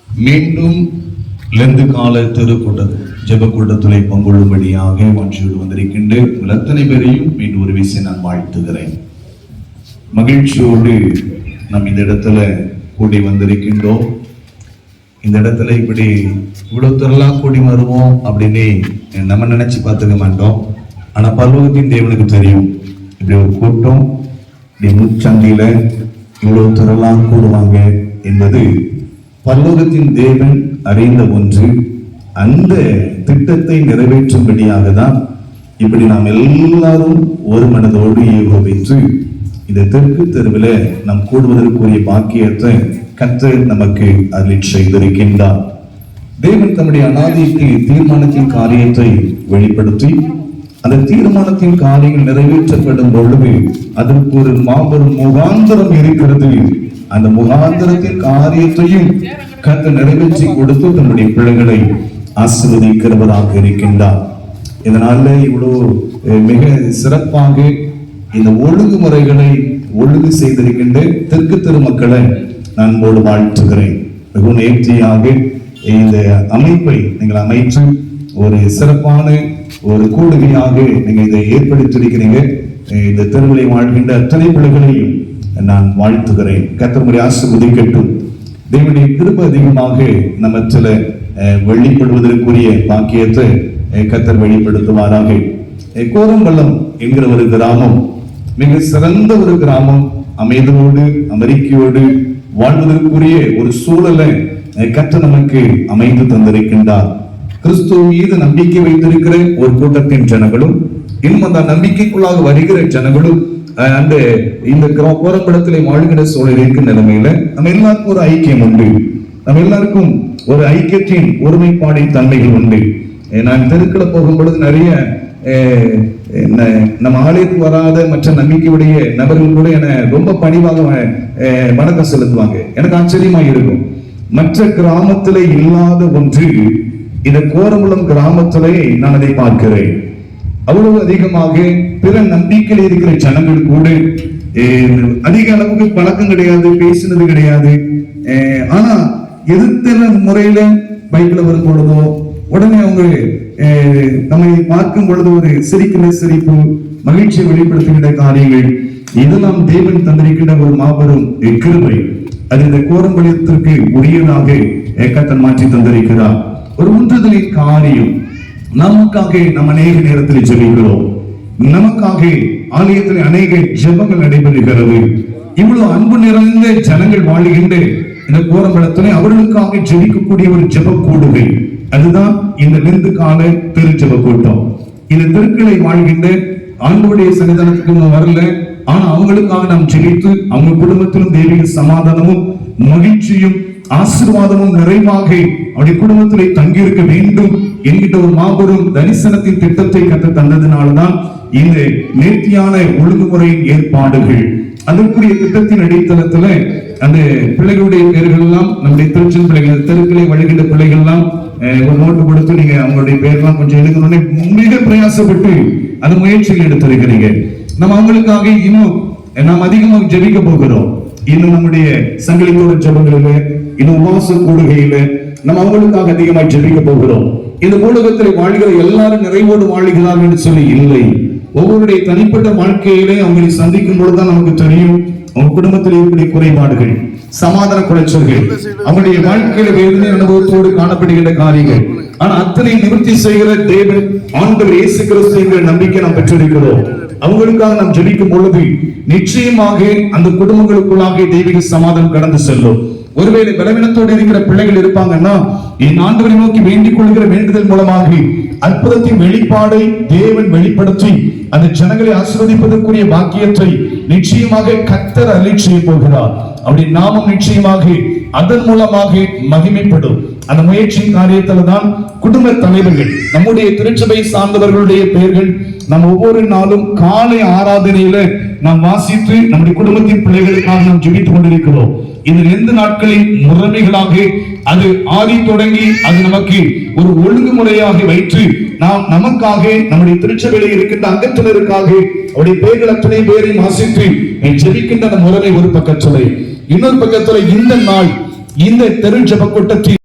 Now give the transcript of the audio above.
மீண்டும் லெந்து கால ஜெப கூட்டத்திலே பங்குள்ளும்படியாக வாஞ்சியோடு வந்திருக்கின்ற அத்தனை பேரையும் மீண்டும் ஒரு விஷயம் நான் வாழ்த்துகிறேன். மகிழ்ச்சியோடு நம் இந்த இடத்துல கூடி வந்திருக்கின்றோம். இந்த இடத்துல இப்படி இவ்வளவு திரளாக கூடி வருவோம் அப்படின்னு நம்ம நினைச்சு பார்த்துக்க மாட்டோம். ஆனா பரலோகத்தின் தேவனுக்கு தெரியும், இப்படி ஒரு கூட்டம் இப்படி முச்சந்தியில இவ்வளவு திரளாக கூடுவாங்க என்பது பரலோகத்தின் தேவன் அறிந்த ஒன்று. அந்த திட்டத்தை நிறைவேற்றும்படியாக தான் இப்படி நாம் எல்லாரும் ஒரு மனதோடு ஏகோபித்து இந்த தெற்கு தெருவில் நாம் கூடுவதற்குரிய பாக்கியத்தை கர்த்தர் நமக்கு அருள் செய்திருக்கின்றார். தேவன் தம்முடைய அநாதிக்கு தீர்மானத்தின் காரியத்தை வெளிப்படுத்தி அந்த தீர்மானத்தின் காரியங்கள் நிறைவேற்றப்படும் பொழுது அதற்கு ஒரு மாபெரும் முகாந்திரம் இருக்கிறது. அந்த முகாந்திரத்தின் காரியத்தையும் கர்த்தர் நிறைவேற்றி கொடுத்து தன்னுடைய பிள்ளைகளை ஆசீர்வதிக்கிறவராக இருக்கின்றார். இதனால இவ்வளவு மிக சிறப்பாக இந்த ஒழுங்குமுறைகளை ஒழுங்கு செய்திருக்கின்ற தெற்கு தெரு மக்களை நான் போடு வாழ்த்துகிறேன். மிகவும் நேர்த்தியாக இந்த அமைப்பை நீங்கள் அமைத்து ஒரு சிறப்பான ஒரு கூடுகையாக நீங்க இதை ஏற்படுத்தியிருக்கிறீங்க. இந்த தெருவிலை வாழ்கின்ற அத்தனை பிள்ளைகளையும் நான் வாழ்த்துகிறேன். கர்த்தர் உங்களை ஆசீர்வதிக்கட்டும். தேவனுடைய கிருபை அதிகமாக நம்ம சில வெளிப்படுவதற்குரிய பாக்கியத்தை கர்த்தர் வெளிப்படுத்துவாராக. கோரம்பள்ளம் என்கிற ஒரு கிராமம் மிக சிறந்த ஒரு கிராமம். அமைதியோடு அமெரிக்கையோடு வாழ்வதற்குரிய ஒரு சூழலை கர்த்தர் நமக்கு அமைந்து தந்திருக்கின்றார். கிறிஸ்துவ மீது நம்பிக்கை வைத்திருக்கிற ஒரு கூட்டத்தின் ஜனங்களும் இன்னும் அந்த நம்பிக்கைக்குள்ளாக வருகிற ஜனங்களும் அந்த இந்த கோரம்படத்திலே வாழ்கிற சூழல் இருக்கிற நிலைமையில நம்ம எல்லாருக்கும் ஒரு ஐக்கியம் உண்டு. நம்ம எல்லாருக்கும் ஒரு ஐக்கியத்தின் ஒருமைப்பாடின் தன்மைகள் உண்டு. நான் தெருக்களை போகும் பொழுது நிறைய நம்ம ஆலயத்துக்கு வராத மற்ற நம்பிக்கையுடைய நபர்கள் கூட என ரொம்ப பணிவாக வணக்கம் செலுத்துவாங்க. எனக்கு ஆச்சரியமா இருக்கும். மற்ற கிராமத்திலே இல்லாத ஒன்று இந்த கோரம்பலம் கிராமத்திலே நான் அதை பார்க்கிறேன். அவ்வளவு அதிகமாக பிற நம்பிக்கையில் இருக்கிற ஜனங்கள் கூட அதிக அளவுக்கு பழக்கம் கிடையாது, பேசினது கிடையாது. ஆனா எதிர்த்த முறையில பைபிள் வரும் பொழுதோ உடனே அவங்க நம்மை பார்க்கும் பொழுது ஒரு சிரிக்கிற சிரிப்பு, மகிழ்ச்சியை வெளிப்படுத்துகின்ற காரியங்கள் இதெல்லாம் தேவன் தந்திருக்கின்ற ஒரு மாபெரும் கிருபை. அது இந்த கோரம்பலத்திற்கு உரியதாக கர்த்தர் மாற்றி தந்திருக்கிறார். ஒரு உந்துதலின் காரியம். நமக்காக நம்ம அநேக நேரத்தில் ஜெபிக்கிறோம். நமக்காக ஆலயத்தில் அநேக ஜெபங்கள் நடைபெறுகிறது. இவ்வளவு அன்பு நிறைந்த ஜனங்கள் வாழ்கின்ற இந்த கோரம்பலத்திலே அவர்களுக்காக ஜெபிக்கக்கூடிய ஒரு ஜெப கூடுகை. அதுதான் இந்த லெந்து கால தெரு ஜெப கூட்டம். இந்த தெருக்களை வாழ்கின்ற ஆண்டவருடைய சன்னிதானத்துக்கு வரல, ஆனா அவங்களுக்காக நாம் ஜெபித்து அவங்க குடும்பத்திலும் தெய்வீக சமாதானமும் மகிழ்ச்சியும் ஆசீர்வாதமும் நிறைவாக அவருடைய குடும்பத்திலே தங்கியிருக்க வேண்டும் என்கின்ற ஒரு மாபெரும் தரிசனத்தின் திட்டத்தை கற்று தந்ததினால்தான் இந்த நேர்த்தியான ஒழுங்குமுறையின் ஏற்பாடுகள். அதற்குரிய திட்டத்தின் அடித்தளத்துல அந்த பிள்ளைகளுடைய பேர்கள் எல்லாம் நம்முடைய திருச்சென் பிள்ளைகள் தெருக்களை வழிகின்ற பிள்ளைகள் எல்லாம் ஒரு நோட்டு கொடுத்து நீங்க அவங்களுடைய பேர்லாம் கொஞ்சம் எழுதணும்னு மிக பிரயாசப்பட்டு அந்த முயற்சிகள் எடுத்திருக்கிறீங்க. நம்ம அவங்களுக்காக இன்னும் நாம் அதிகமாக ஜெபிக்க போகிறோம். இன்னும் நம்முடைய சங்கிலித்தோட ஜெபங்களில இன்னும் உபவாச கூடுகையில நம்ம அவங்களுக்காக அதிகமாக ஜெபிக்க போகிறோம். இந்த ஊடகத்தில் வாழ்கிற எல்லாரும் நிறைவோடு வாழ்கிறார்கள் என்று சொல்லி இல்லை. ஒவ்வொருடைய தனிப்பட்ட வாழ்க்கையிலே அவங்களை சந்திக்கும் பொழுதுதான் நமக்கு தெரியும் அவங்க குடும்பத்தில் இருக்கக்கூடிய குறைபாடுகள், சமாதான குறைச்சல்கள், அவங்களுடைய வாழ்க்கையில வேதனை அனுபவத்தோடு காணப்படுகின்ற காரியங்கள். ஆனா அத்தனை நிவர்த்தி செய்கிற தேவன் ஆண்டவர் இயேசு கிறிஸ்து என்கிற நம்பிக்கை நாம் பெற்றிருக்கிறோம். அவங்களுக்காக நாம் ஜெபிக்கும் பொழுது நிச்சயமாக அந்த குடும்பங்களுக்குள்ளாக தெய்வீக சமாதானம் கடந்து செல்லும். ஒருவேளை பலவீனத்தோடு இருக்கிற பிள்ளைகள் இருப்பாங்கன்னா என் ஆண்டவரை நோக்கி வேண்டிக் கொள்கிற வேண்டுதல் மூலமாக அற்புதத்தின் வெளிப்பாடை தேவன் வெளிப்படுத்தி அந்த ஜனங்களை ஆசீர்வதிப்பதற்குரிய பாக்கியத்தை நிச்சயமாக கர்த்தர் அருளி செய்ய போகிறார். அப்படி நாமும் நிச்சயமாக அதன் மூலமாக மகிமைப்படும். அந்த முயற்சியின் காரியத்துல தான் குடும்ப தலைவர்கள், நம்முடைய திருச்சபை சார்ந்தவர்களுடைய பெயர்கள் நாம் ஒவ்வொரு நாளும் காலை ஆராதனையில நாம் வாசித்து நம்முடைய குடும்பத்தின் பிள்ளைகளுக்காக நாம் ஜெபித்துக் கொண்டிருக்கிறோம். இந்த 2 நாட்களின் முறைமைகளாக அது ஆதி தொடங்கி அது நமக்கு ஒரு ஒழுங்குமுறையாக வைத்து நாம் நமக்காக நம்முடைய திருச்சபையில் இருக்கின்ற அங்கத்தினருக்காக அவருடைய பேர்கள் அத்தனை பேரையும் வாசித்து ஜெபிக்கின்ற அந்த முறைமை ஒரு பக்கத்திலே, இன்னொரு பக்கத்துல இந்த நாள் இந்த தெரு ஜெப கூட்டத்தில்